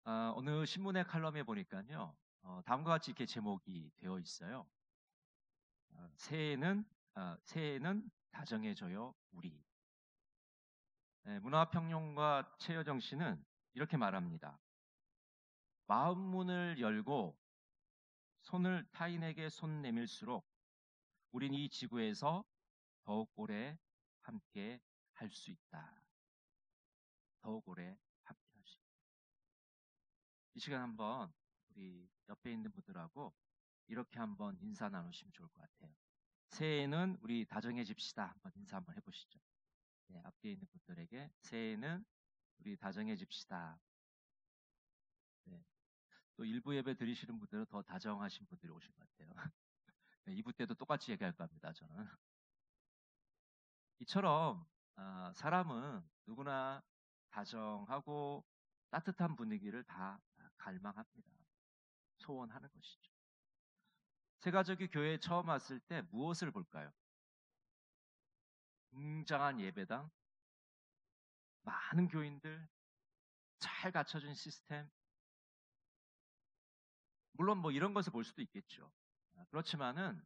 어느 신문의 칼럼에 보니까요. 다음과 같이 이렇게 제목이 되어 있어요. 새해에는 다정해져요 우리. 네, 문화평론가 최여정 씨는 이렇게 말합니다. 마음 문을 열고 손을 타인에게 손 내밀수록 우린 이 지구에서 더욱 오래 함께 할 수 있다. 더욱 오래 함께 할 수 있다. 이 시간 한번 우리 옆에 있는 분들하고 이렇게 한번 인사 나누시면 좋을 것 같아요. 새해에는 우리 다정해집시다. 한번 인사 한번 해보시죠. 네, 앞에 있는 분들에게 새해에는 우리 다정해집시다. 네, 또 일부 예배 드리시는 분들은 더 다정하신 분들이 오신 것 같아요. 네, 2부 때도 똑같이 얘기할 겁니다. 저는 이처럼 사람은 누구나 다정하고 따뜻한 분위기를 다 갈망합니다. 소원하는 것이죠. 새 가족이 교회에 처음 왔을 때 무엇을 볼까요? 웅장한 예배당, 많은 교인들, 잘 갖춰진 시스템, 물론 뭐 이런 것을 볼 수도 있겠죠. 그렇지만은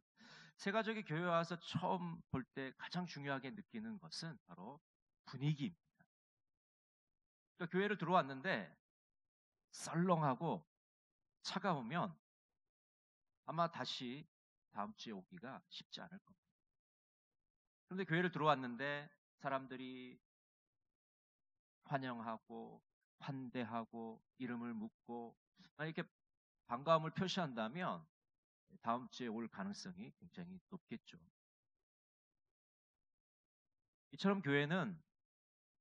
새 가족이 교회에 와서 처음 볼 때 가장 중요하게 느끼는 것은 바로 분위기입니다. 그러니까 교회를 들어왔는데 썰렁하고 차가우면 아마 다시 다음 주에 오기가 쉽지 않을 겁니다. 그런데 교회를 들어왔는데 사람들이 환영하고 환대하고 이름을 묻고 이렇게 반가움을 표시한다면 다음 주에 올 가능성이 굉장히 높겠죠. 이처럼 교회는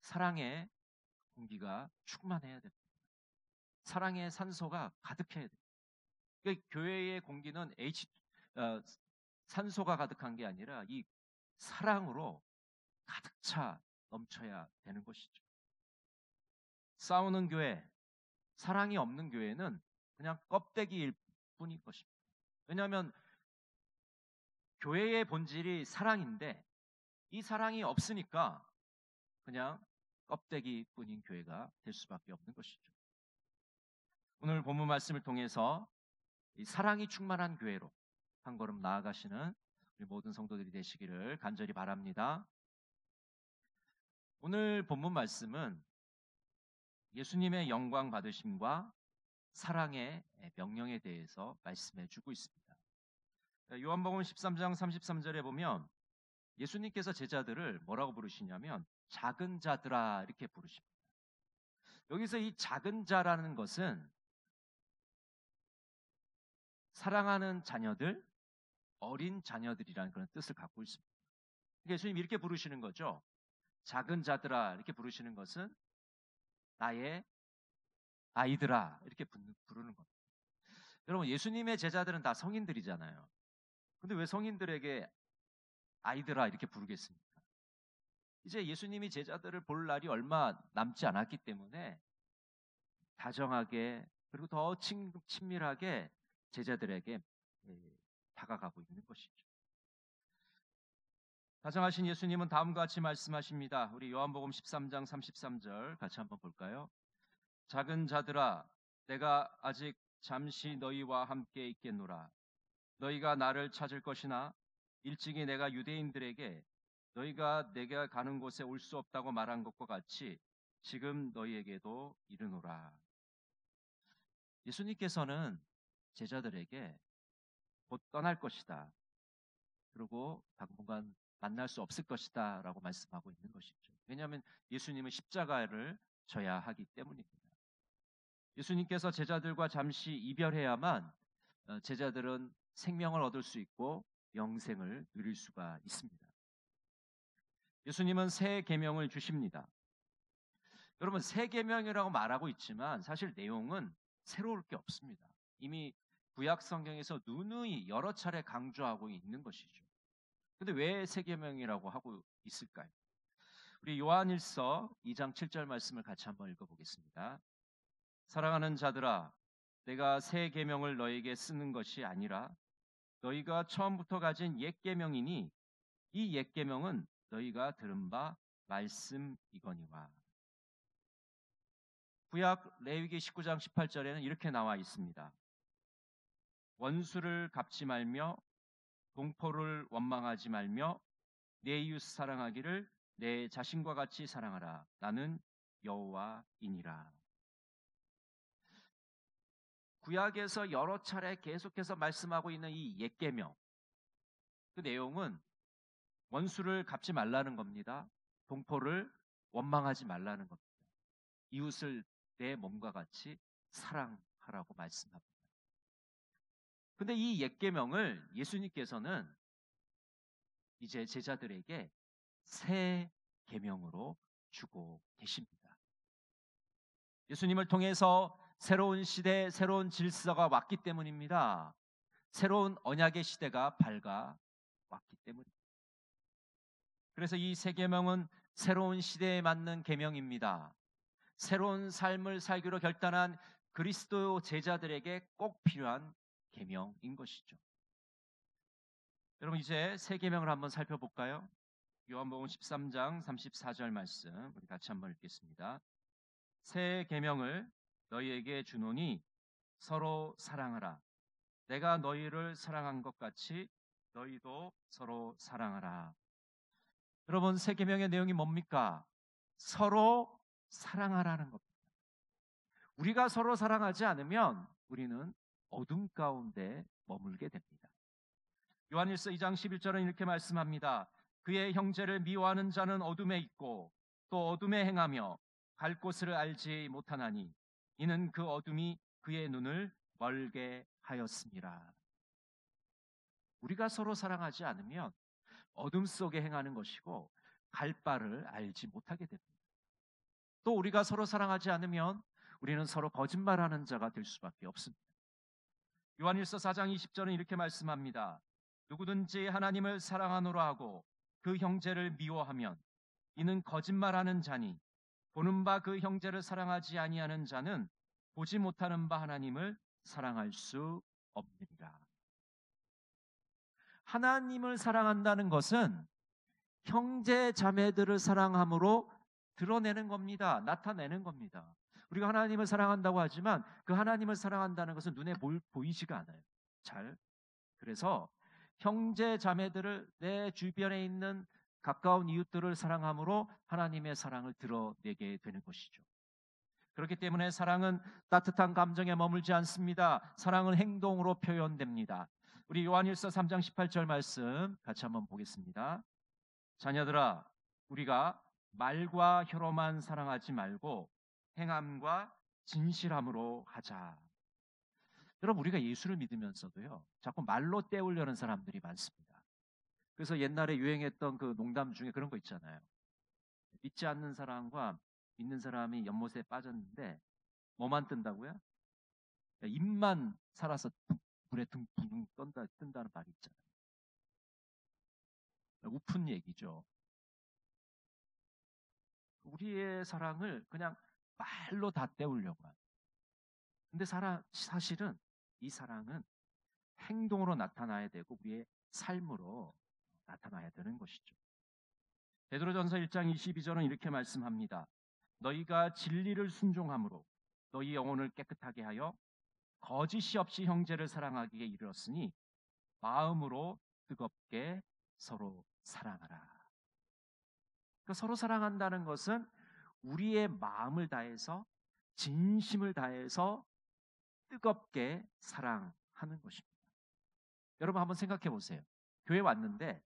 사랑의 공기가 충만해야 됩니다. 사랑의 산소가 가득해야 됩니다. 그러니까 교회의 공기는 어, 산소가 가득한 게 아니라 이 사랑으로 가득 차 넘쳐야 되는 것이죠. 싸우는 교회, 사랑이 없는 교회는 그냥 껍데기일 뿐인 것입니다. 왜냐하면 교회의 본질이 사랑인데 이 사랑이 없으니까 그냥 껍데기뿐인 교회가 될 수밖에 없는 것이죠. 오늘 본문 말씀을 통해서 이 사랑이 충만한 교회로 한 걸음 나아가시는 우리 모든 성도들이 되시기를 간절히 바랍니다. 오늘 본문 말씀은 예수님의 영광 받으심과 사랑의 명령에 대해서 말씀해 주고 있습니다. 요한복음 13장 33절에 보면 예수님께서 제자들을 뭐라고 부르시냐면 작은 자들아 이렇게 부르십니다. 여기서 이 작은 자라는 것은 사랑하는 자녀들, 어린 자녀들이라는 그런 뜻을 갖고 있습니다. 예수님 이렇게 부르시는 거죠. 작은 자들아 이렇게 부르시는 것은 나의 아이들아 이렇게 부르는 겁니다. 여러분 예수님의 제자들은 다 성인들이잖아요. 근데 왜 성인들에게 아이들아 이렇게 부르겠습니까? 이제 예수님이 제자들을 볼 날이 얼마 남지 않았기 때문에 다정하게 그리고 더 친밀하게 제자들에게 다가가고 있는 것이죠. 다정하신 예수님은 다음과 같이 말씀하십니다. 우리 요한복음 13장 33절 같이 한번 볼까요? 작은 자들아 내가 아직 잠시 너희와 함께 있겠노라. 너희가 나를 찾을 것이나 일찍이 내가 유대인들에게 너희가 내가 가는 곳에 올 수 없다고 말한 것과 같이 지금 너희에게도 이르노라. 예수님께서는 제자들에게 곧 떠날 것이다. 그리고 당분간 만날 수 없을 것이다 라고 말씀하고 있는 것이죠. 왜냐하면 예수님은 십자가를 져야 하기 때문입니다. 예수님께서 제자들과 잠시 이별해야만 제자들은 생명을 얻을 수 있고 영생을 누릴 수가 있습니다. 예수님은 새 계명을 주십니다. 여러분 새 계명이라고 말하고 있지만 사실 내용은 새로울 게 없습니다. 이미 구약 성경에서 누누이 여러 차례 강조하고 있는 것이죠. 근데 왜 새 계명이라고 하고 있을까요? 우리 요한일서 2장 7절 말씀을 같이 한번 읽어보겠습니다. 사랑하는 자들아 내가 새 계명을 너에게 쓰는 것이 아니라 너희가 처음부터 가진 옛 계명이니 이 옛 계명은 너희가 들은 바 말씀이거니와. 구약 레위기 19장 18절에는 이렇게 나와 있습니다. 원수를 갚지 말며 동포를 원망하지 말며 내 이웃 사랑하기를 내 자신과 같이 사랑하라. 나는 여호와이니라. 구약에서 여러 차례 계속해서 말씀하고 있는 이 옛 계명, 그 내용은 원수를 갚지 말라는 겁니다. 동포를 원망하지 말라는 겁니다. 이웃을 내 몸과 같이 사랑하라고 말씀합니다. 근데 이 옛 계명을 예수님께서는 이제 제자들에게 새 계명으로 주고 계십니다. 예수님을 통해서 새로운 시대, 새로운 질서가 왔기 때문입니다. 새로운 언약의 시대가 밝아왔기 때문입니다. 그래서 이 새 계명은 새로운 시대에 맞는 계명입니다. 새로운 삶을 살기로 결단한 그리스도 제자들에게 꼭 필요한 계명인 것이죠. 여러분, 이제 새 계명을 한번 살펴볼까요? 요한복음 13장 34절 말씀 우리 같이 한번 읽겠습니다. 새 계명을 너희에게 주노니 서로 사랑하라. 내가 너희를 사랑한 것 같이 너희도 서로 사랑하라. 여러분, 새 계명의 내용이 뭡니까? 서로 사랑하라는 겁니다. 우리가 서로 사랑하지 않으면 우리는 어둠 가운데 머물게 됩니다. 요한일서 2장 11절은 이렇게 말씀합니다. 그의 형제를 미워하는 자는 어둠에 있고 또 어둠에 행하며 갈 곳을 알지 못하나니 이는 그 어둠이 그의 눈을 멀게 하였습니다. 우리가 서로 사랑하지 않으면 어둠 속에 행하는 것이고 갈 바를 알지 못하게 됩니다. 또 우리가 서로 사랑하지 않으면 우리는 서로 거짓말하는 자가 될 수밖에 없습니다. 요한일서 4장 20절은 이렇게 말씀합니다. 누구든지 하나님을 사랑하노라 하고 그 형제를 미워하면 이는 거짓말하는 자니 보는 바 그 형제를 사랑하지 아니하는 자는 보지 못하는 바 하나님을 사랑할 수 없느니라. 하나님을 사랑한다는 것은 형제 자매들을 사랑함으로 드러내는 겁니다. 나타내는 겁니다. 우리가 하나님을 사랑한다고 하지만 그 하나님을 사랑한다는 것은 눈에 보이지가 않아요. 잘. 그래서 형제 자매들을 내 주변에 있는 가까운 이웃들을 사랑함으로 하나님의 사랑을 드러내게 되는 것이죠. 그렇기 때문에 사랑은 따뜻한 감정에 머물지 않습니다. 사랑은 행동으로 표현됩니다. 우리 요한일서 3장 18절 말씀 같이 한번 보겠습니다. 자녀들아, 우리가 말과 혀로만 사랑하지 말고 행함과 진실함으로 하자. 여러분, 우리가 예수를 믿으면서도요, 자꾸 말로 때우려는 사람들이 많습니다. 그래서 옛날에 유행했던 그 농담 중에 그런 거 있잖아요. 믿지 않는 사람과 믿는 사람이 연못에 빠졌는데 뭐만 뜬다고요? 입만 살아서 물에 둥둥 뜬다는 말이 있잖아요. 우픈 얘기죠. 우리의 사랑을 그냥 말로 다 때우려고 해요. 근데 사실은 이 사랑은 행동으로 나타나야 되고 우리의 삶으로 나타나야 되는 것이죠. 베드로전서 1장 22절은 이렇게 말씀합니다. 너희가 진리를 순종함으로 너희 영혼을 깨끗하게 하여 거짓이 없이 형제를 사랑하기에 이르렀으니 마음으로 뜨겁게 서로 사랑하라. 그러니까 서로 사랑한다는 것은 우리의 마음을 다해서 진심을 다해서 뜨겁게 사랑하는 것입니다. 여러분 한번 생각해 보세요. 교회 왔는데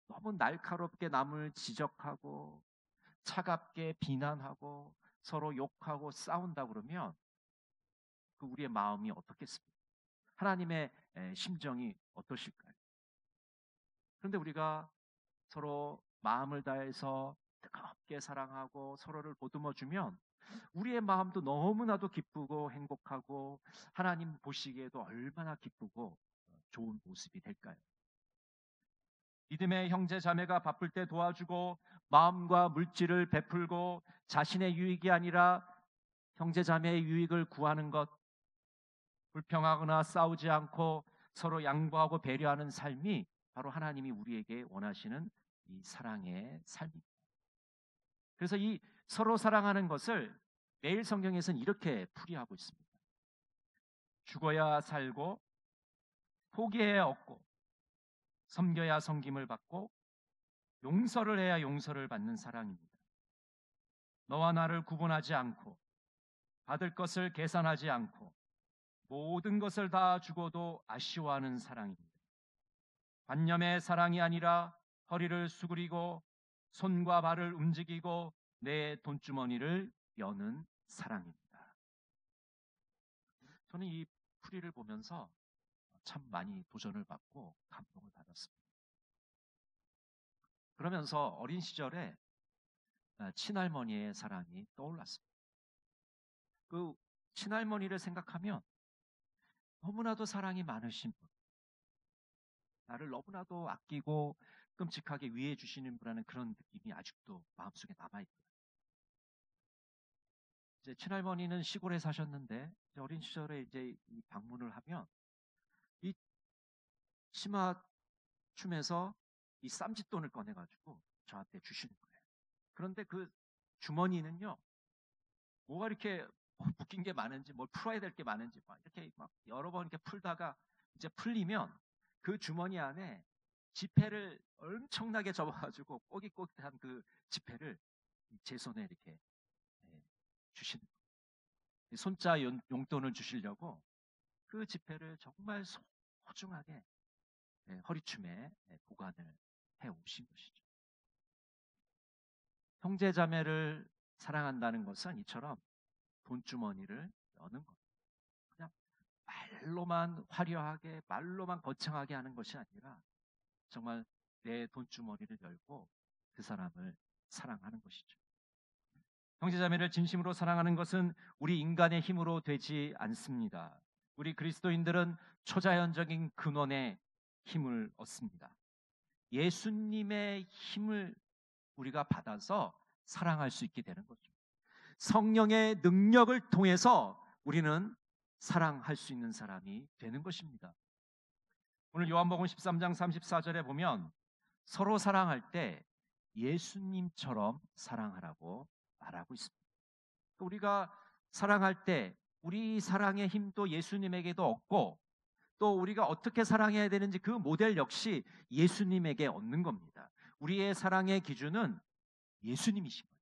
너무 날카롭게 남을 지적하고 차갑게 비난하고 서로 욕하고 싸운다 그러면 그 우리의 마음이 어떻겠습니까? 하나님의 심정이 어떠실까요? 그런데 우리가 서로 마음을 다해서 뜨겁게 사랑하고 서로를 보듬어주면 우리의 마음도 너무나도 기쁘고 행복하고 하나님 보시기에도 얼마나 기쁘고 좋은 모습이 될까요? 믿음의 형제 자매가 바쁠 때 도와주고 마음과 물질을 베풀고 자신의 유익이 아니라 형제 자매의 유익을 구하는 것, 불평하거나 싸우지 않고 서로 양보하고 배려하는 삶이 바로 하나님이 우리에게 원하시는 이 사랑의 삶입니다. 그래서 이 서로 사랑하는 것을 매일 성경에서는 이렇게 풀이하고 있습니다. 죽어야 살고, 포기해야 얻고, 섬겨야 섬김을 받고, 용서를 해야 용서를 받는 사랑입니다. 너와 나를 구분하지 않고, 받을 것을 계산하지 않고, 모든 것을 다 주고도 아쉬워하는 사랑입니다. 관념의 사랑이 아니라 허리를 수그리고 손과 발을 움직이고 내 돈주머니를 여는 사랑입니다. 저는 이 풀이를 보면서 참 많이 도전을 받고 감동을 받았습니다. 그러면서 어린 시절에 친할머니의 사랑이 떠올랐습니다. 그 친할머니를 생각하면 너무나도 사랑이 많으신 분, 나를 너무나도 아끼고 끔찍하게 위해 주시는 분이라는 그런 느낌이 아직도 마음속에 남아있고요. 이제 친할머니는 시골에 사셨는데 이제 어린 시절에 이제 이 방문을 하면 이 치마 춤에서 이 쌈짓돈을 꺼내가지고 저한테 주시는 거예요. 그런데 그 주머니는요, 뭐가 이렇게 묶인 게 많은지, 뭘 풀어야 될 게 많은지 막 이렇게 막 여러 번 이렇게 풀다가 이제 풀리면 그 주머니 안에 지폐를 엄청나게 접어가지고 꼬깃꼬깃한 그 지폐를 제 손에 이렇게 주시는 거예요. 손자 용돈을 주시려고 그 지폐를 정말 소중하게 허리춤에 보관을 해 오신 것이죠. 형제 자매를 사랑한다는 것은 이처럼 돈주머니를 여는 것. 그냥 말로만 화려하게, 말로만 거창하게 하는 것이 아니라 정말 내 돈주머니를 열고 그 사람을 사랑하는 것이죠. 형제자매를 진심으로 사랑하는 것은 우리 인간의 힘으로 되지 않습니다. 우리 그리스도인들은 초자연적인 근원의 힘을 얻습니다. 예수님의 힘을 우리가 받아서 사랑할 수 있게 되는 거죠. 성령의 능력을 통해서 우리는 사랑할 수 있는 사람이 되는 것입니다. 오늘 요한복음 13장 34절에 보면 서로 사랑할 때 예수님처럼 사랑하라고 말하고 있습니다. 우리가 사랑할 때 우리 사랑의 힘도 예수님에게도 얻고 또 우리가 어떻게 사랑해야 되는지 그 모델 역시 예수님에게 얻는 겁니다. 우리의 사랑의 기준은 예수님이신 거죠.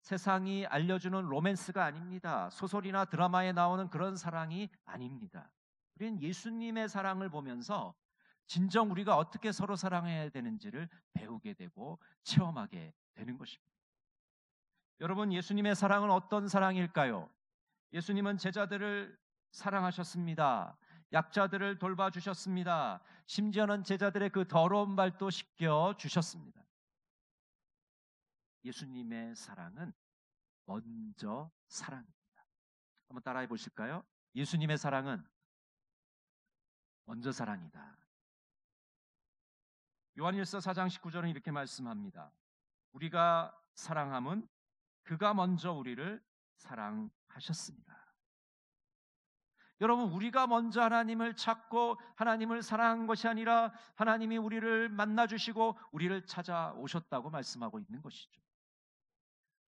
세상이 알려주는 로맨스가 아닙니다. 소설이나 드라마에 나오는 그런 사랑이 아닙니다. 우리는 예수님의 사랑을 보면서 진정 우리가 어떻게 서로 사랑해야 되는지를 배우게 되고 체험하게 되는 것입니다. 여러분, 예수님의 사랑은 어떤 사랑일까요? 예수님은 제자들을 사랑하셨습니다. 약자들을 돌봐주셨습니다. 심지어는 제자들의 그 더러운 발도 씻겨주셨습니다. 예수님의 사랑은 먼저 사랑입니다. 한번 따라해 보실까요? 예수님의 사랑은 먼저 사랑이다. 요한일서 4장 19절은 이렇게 말씀합니다. 우리가 사랑함은 그가 먼저 우리를 사랑하셨습니다. 여러분, 우리가 먼저 하나님을 찾고 하나님을 사랑한 것이 아니라 하나님이 우리를 만나주시고 우리를 찾아오셨다고 말씀하고 있는 것이죠.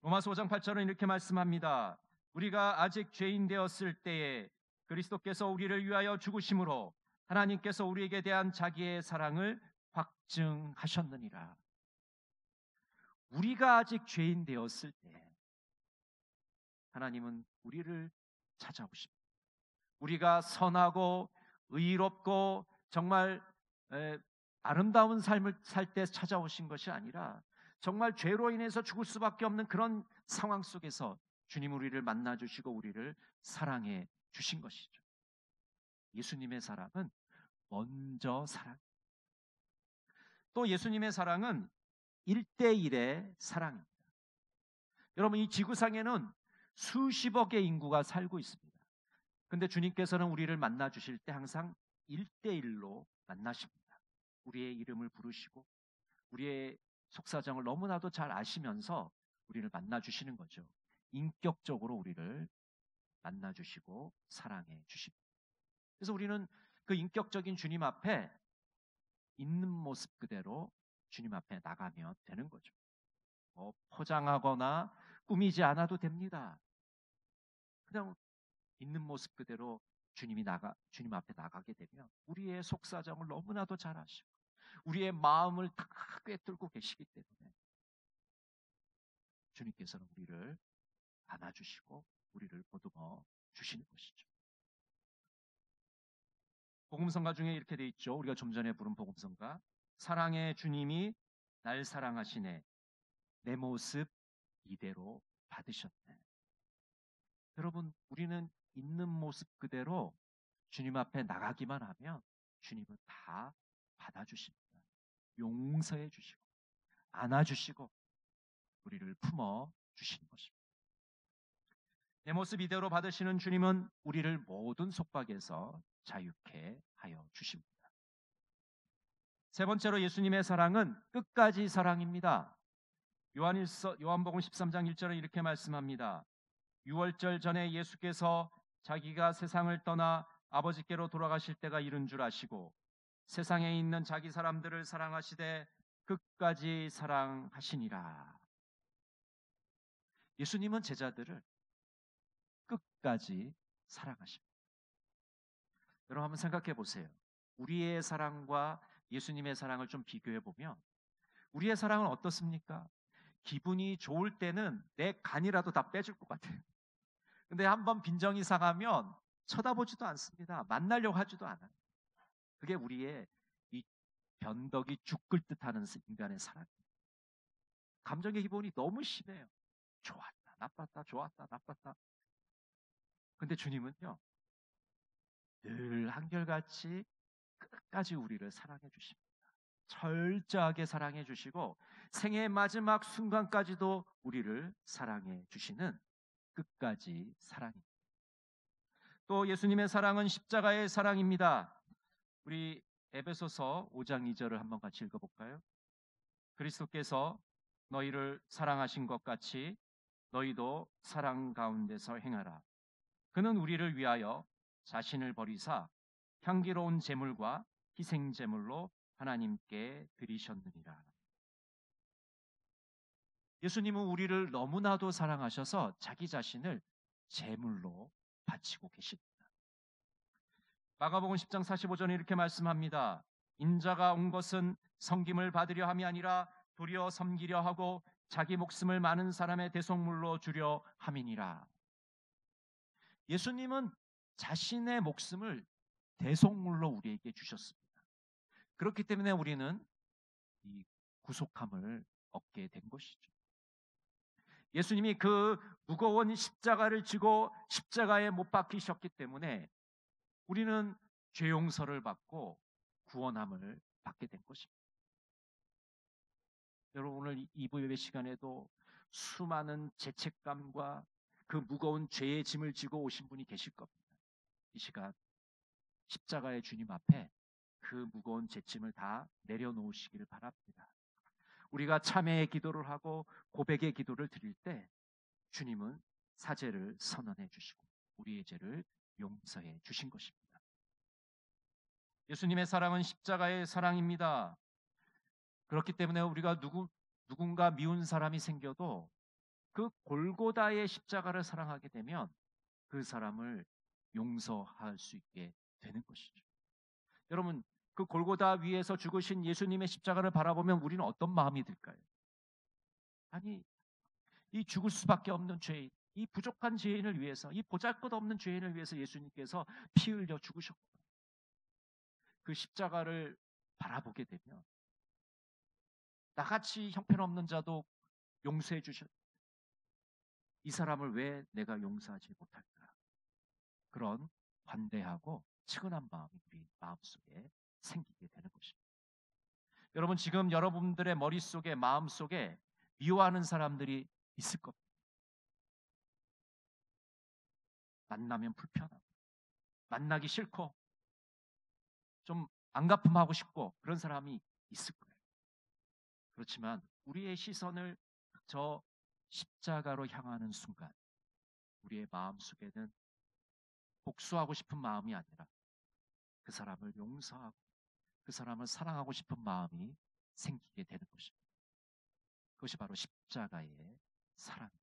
로마서 5장 8절은 이렇게 말씀합니다. 우리가 아직 죄인 되었을 때에 그리스도께서 우리를 위하여 죽으심으로 하나님께서 우리에게 대한 자기의 사랑을 확증하셨느니라. 우리가 아직 죄인 되었을 때 하나님은 우리를 찾아오십니다. 우리가 선하고 의롭고 정말 아름다운 삶을 살 때 찾아오신 것이 아니라 정말 죄로 인해서 죽을 수밖에 없는 그런 상황 속에서 주님 우리를 만나주시고 우리를 사랑해 주신 것이죠. 예수님의 사랑은 먼저 사랑. 또 예수님의 사랑은 1대1의 사랑입니다. 여러분, 이 지구상에는 수십억의 인구가 살고 있습니다. 근데 주님께서는 우리를 만나 주실 때 항상 1대1로 만나십니다. 우리의 이름을 부르시고 우리의 속사정을 너무나도 잘 아시면서 우리를 만나 주시는 거죠. 인격적으로 우리를 만나 주시고 사랑해 주십니다. 그래서 우리는 그 인격적인 주님 앞에 있는 모습 그대로 주님 앞에 나가면 되는 거죠. 포장하거나 꾸미지 않아도 됩니다. 그냥 있는 모습 그대로 주님 앞에 나가게 되면 우리의 속사정을 너무나도 잘 아시고 우리의 마음을 다 꿰뚫고 계시기 때문에 주님께서는 우리를 안아주시고 우리를 보듬어 주시는 것이죠. 복음성가 중에 이렇게 돼 있죠. 우리가 좀 전에 부른 복음성가. 사랑의 주님이 날 사랑하시네. 내 모습 이대로 받으셨네. 여러분, 우리는 있는 모습 그대로 주님 앞에 나가기만 하면 주님은 다 받아주십니다. 용서해 주시고 안아주시고 우리를 품어 주시는 것입니다. 내 모습 이대로 받으시는 주님은 우리를 모든 속박에서 자유케 하여 주십니다. 세 번째로 예수님의 사랑은 끝까지 사랑입니다. 요한복음 13장 1절은 이렇게 말씀합니다. 유월절 전에 예수께서 자기가 세상을 떠나 아버지께로 돌아가실 때가 이른 줄 아시고 세상에 있는 자기 사람들을 사랑하시되 끝까지 사랑하시니라. 예수님은 제자들을 끝까지 사랑하십니다. 여러분 한번 생각해 보세요. 우리의 사랑과 예수님의 사랑을 좀 비교해 보면 우리의 사랑은 어떻습니까? 기분이 좋을 때는 내 간이라도 다 빼줄 것 같아요. 근데 한번 빈정이 상하면 쳐다보지도 않습니다. 만나려고 하지도 않아요. 그게 우리의 이 변덕이 죽을 듯하는 인간의 사랑입니다. 감정의 기본이 너무 심해요. 좋았다, 나빴다, 좋았다, 나빴다. 근데 주님은요, 늘 한결같이 끝까지 우리를 사랑해 주십니다. 철저하게 사랑해 주시고 생애의 마지막 순간까지도 우리를 사랑해 주시는 끝까지 사랑입니다. 또 예수님의 사랑은 십자가의 사랑입니다. 우리 에베소서 5장 2절을 한번 같이 읽어볼까요? 그리스도께서 너희를 사랑하신 것 같이 너희도 사랑 가운데서 행하라. 그는 우리를 위하여 자신을 버리사 향기로운 제물과 희생 제물로 하나님께 드리셨느니라. 예수님은 우리를 너무나도 사랑하셔서 자기 자신을 제물로 바치고 계십니다. 마가복음 10장 45절에 이렇게 말씀합니다. 인자가 온 것은 섬김을 받으려 함이 아니라 도리어 섬기려 하고 자기 목숨을 많은 사람의 대속물로 주려 함이니라. 예수님은 자신의 목숨을 대속물로 우리에게 주셨습니다. 그렇기 때문에 우리는 이 구속함을 얻게 된 것이죠. 예수님이 그 무거운 십자가를 지고 십자가에 못 박히셨기 때문에 우리는 죄 용서를 받고 구원함을 받게 된 것입니다. 여러분 오늘 2부 예배 시간에도 수많은 죄책감과 그 무거운 죄의 짐을 지고 오신 분이 계실 겁니다. 이 시간 십자가의 주님 앞에 그 무거운 죄짐을 다 내려놓으시기를 바랍니다. 우리가 참회의 기도를 하고 고백의 기도를 드릴 때 주님은 사죄를 선언해 주시고 우리의 죄를 용서해 주신 것입니다. 예수님의 사랑은 십자가의 사랑입니다. 그렇기 때문에 우리가 누군가 미운 사람이 생겨도 그 골고다의 십자가를 사랑하게 되면 그 사람을 용서할 수 있게 되는 것이죠. 여러분 그 골고다 위에서 죽으신 예수님의 십자가를 바라보면 우리는 어떤 마음이 들까요? 아니 이 죽을 수밖에 없는 죄인, 이 부족한 죄인을 위해서, 이 보잘것없는 죄인을 위해서 예수님께서 피 흘려 죽으셨고 그 십자가를 바라보게 되면 나같이 형편없는 자도 용서해 주셨. 이 사람을 왜 내가 용서하지 못할까? 그런 관대하고 측은한 마음이 우리 마음속에 생기게 되는 것입니다. 여러분 지금 여러분들의 머릿속에 마음속에 미워하는 사람들이 있을 겁니다. 만나면 불편하고 만나기 싫고 좀 안갚음하고 싶고 그런 사람이 있을 거예요. 그렇지만 우리의 시선을 저 십자가로 향하는 순간 우리의 마음속에는 복수하고 싶은 마음이 아니라 그 사람을 용서하고 그 사람을 사랑하고 싶은 마음이 생기게 되는 것입니다. 그것이 바로 십자가의 사랑입니다.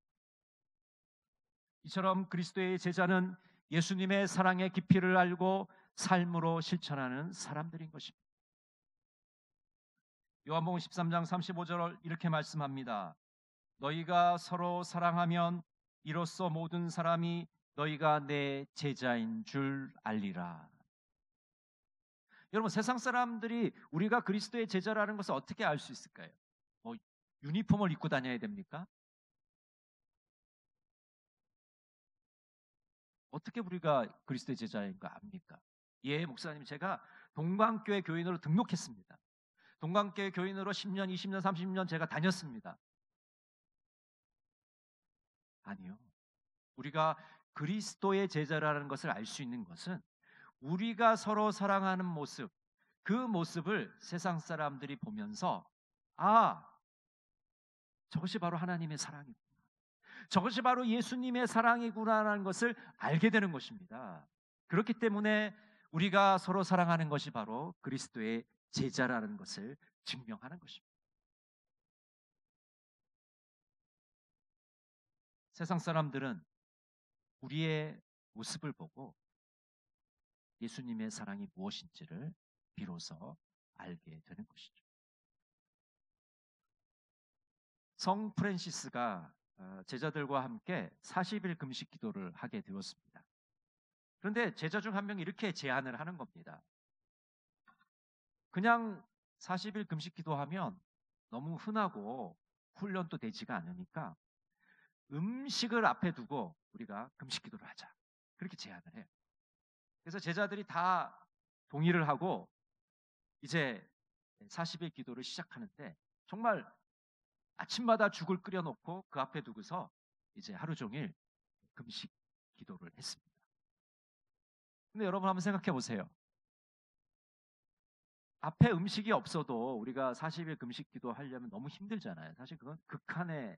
이처럼 그리스도의 제자는 예수님의 사랑의 깊이를 알고 삶으로 실천하는 사람들인 것입니다. 요한복음 13장 35절 이렇게 말씀합니다. 너희가 서로 사랑하면 이로써 모든 사람이 너희가 내 제자인 줄 알리라. 여러분, 세상 사람들이 우리가 그리스도의 제자라는 것을 어떻게 알 수 있을까요? 뭐 유니폼을 입고 다녀야 됩니까? 어떻게 우리가 그리스도의 제자인 거 압니까? 예, 목사님, 제가 동광교회 교인으로 등록했습니다. 동광교회 교인으로 10년, 20년, 30년 제가 다녔습니다. 아니요. 우리가 그리스도의 제자라는 것을 알 수 있는 것은 우리가 서로 사랑하는 모습, 그 모습을 세상 사람들이 보면서 아, 저것이 바로 하나님의 사랑이구나. 저것이 바로 예수님의 사랑이구나라는 것을 알게 되는 것입니다. 그렇기 때문에 우리가 서로 사랑하는 것이 바로 그리스도의 제자라는 것을 증명하는 것입니다. 세상 사람들은 우리의 모습을 보고 예수님의 사랑이 무엇인지를 비로소 알게 되는 것이죠. 성 프란시스가 제자들과 함께 40일 금식 기도를 하게 되었습니다. 그런데 제자 중 한 명이 이렇게 제안을 하는 겁니다. 그냥 40일 금식 기도하면 너무 흔하고 훈련도 되지가 않으니까 음식을 앞에 두고 우리가 금식 기도를 하자. 그렇게 제안을 해요. 그래서 제자들이 다 동의를 하고 이제 40일 기도를 시작하는데 정말 아침마다 죽을 끓여놓고 그 앞에 두고서 이제 하루 종일 금식 기도를 했습니다. 근데 여러분 한번 생각해 보세요. 앞에 음식이 없어도 우리가 40일 금식 기도하려면 너무 힘들잖아요. 사실 그건 극한의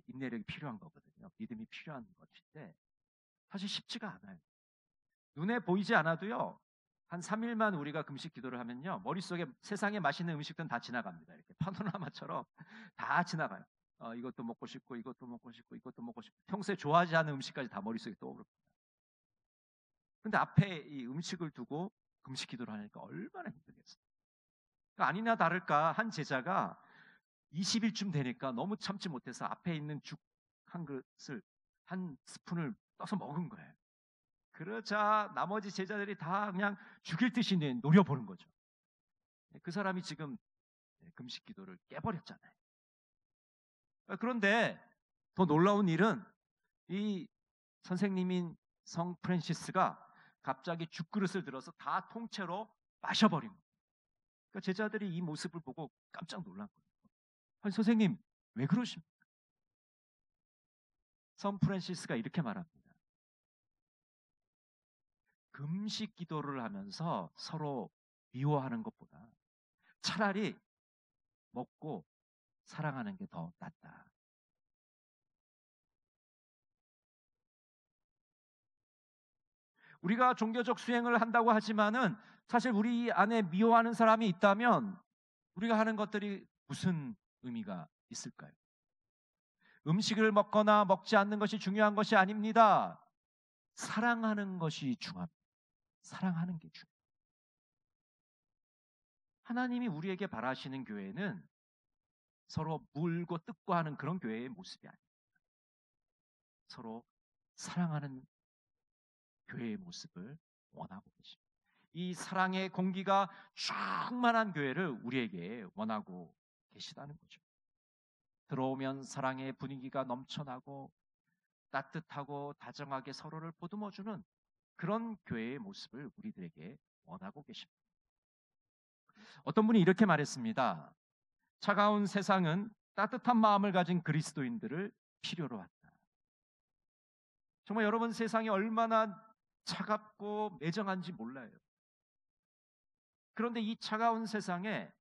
인내력이 필요한 거거든요. 믿음이 필요한 것인데 사실 쉽지가 않아요. 눈에 보이지 않아도요. 한 3일만 우리가 금식 기도를 하면요. 머릿속에 세상에 맛있는 음식들은 다 지나갑니다. 이렇게 파노라마처럼 다 지나가요. 이것도 먹고 싶고 이것도 먹고 싶고 이것도 먹고 싶고 평소에 좋아하지 않은 음식까지 다 머릿속에 떠오릅니다. 근데 앞에 이 음식을 두고 금식 기도를 하니까 얼마나 힘들겠어요. 그러니까 아니나 다를까 한 제자가 20일쯤 되니까 너무 참지 못해서 앞에 있는 죽 한 그릇을 한 스푼을 떠서 먹은 거예요. 그러자 나머지 제자들이 다 그냥 죽일 듯이 노려보는 거죠. 그 사람이 지금 금식 기도를 깨버렸잖아요. 그런데 더 놀라운 일은 이 선생님인 성 프란시스가 갑자기 죽그릇을 들어서 다 통째로 마셔버린 거예요. 그러니까 제자들이 이 모습을 보고 깜짝 놀란 거예요. 아니 선생님 왜 그러십니까? 성 프란시스가 이렇게 말합니다. 금식 기도를 하면서 서로 미워하는 것보다 차라리 먹고 사랑하는 게 더 낫다. 우리가 종교적 수행을 한다고 하지만은 사실 우리 안에 미워하는 사람이 있다면 우리가 하는 것들이 무슨 의미가 있을까요? 음식을 먹거나 먹지 않는 것이 중요한 것이 아닙니다. 사랑하는 것이 중요합니다. 사랑하는 게 중요해요. 하나님이 우리에게 바라시는 교회는 서로 물고 뜯고 하는 그런 교회의 모습이 아닙니다. 서로 사랑하는 교회의 모습을 원하고 계십니다. 이 사랑의 공기가 충만한 교회를 우리에게 원하고 계시다는 거죠. 들어오면 사랑의 분위기가 넘쳐나고 따뜻하고 다정하게 서로를 보듬어주는 그런 교회의 모습을 우리들에게 원하고 계십니다. 어떤 분이 이렇게 말했습니다. 차가운 세상은 따뜻한 마음을 가진 그리스도인들을 필요로 한다. 정말 여러분 세상이 얼마나 차갑고 매정한지 몰라요. 그런데 이 차가운 세상에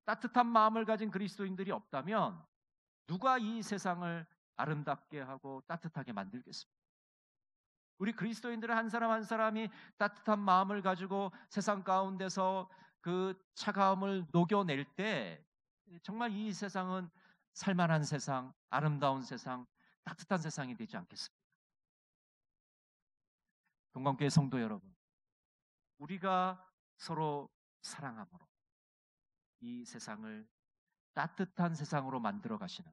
따뜻한 마음을 가진 그리스도인들이 없다면 누가 이 세상을 아름답게 하고 따뜻하게 만들겠습니까? 우리 그리스도인들의 한 사람 한 사람이 따뜻한 마음을 가지고 세상 가운데서 그 차가움을 녹여낼 때 정말 이 세상은 살만한 세상, 아름다운 세상, 따뜻한 세상이 되지 않겠습니까? 동광교회 성도 여러분, 우리가 서로 사랑함으로 이 세상을 따뜻한 세상으로 만들어 가시는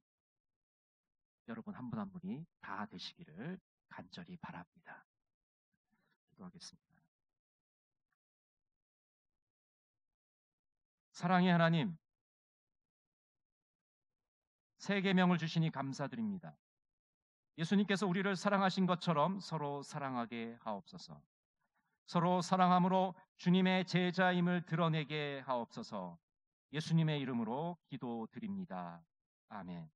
여러분 한 분 한 분이 다 되시기를 간절히 바랍니다. 기도하겠습니다. 사랑의 하나님, 새 계명을 주시니 감사드립니다. 예수님께서 우리를 사랑하신 것처럼 서로 사랑하게 하옵소서. 서로 사랑함으로 주님의 제자임을 드러내게 하옵소서. 예수님의 이름으로 기도드립니다. 아멘.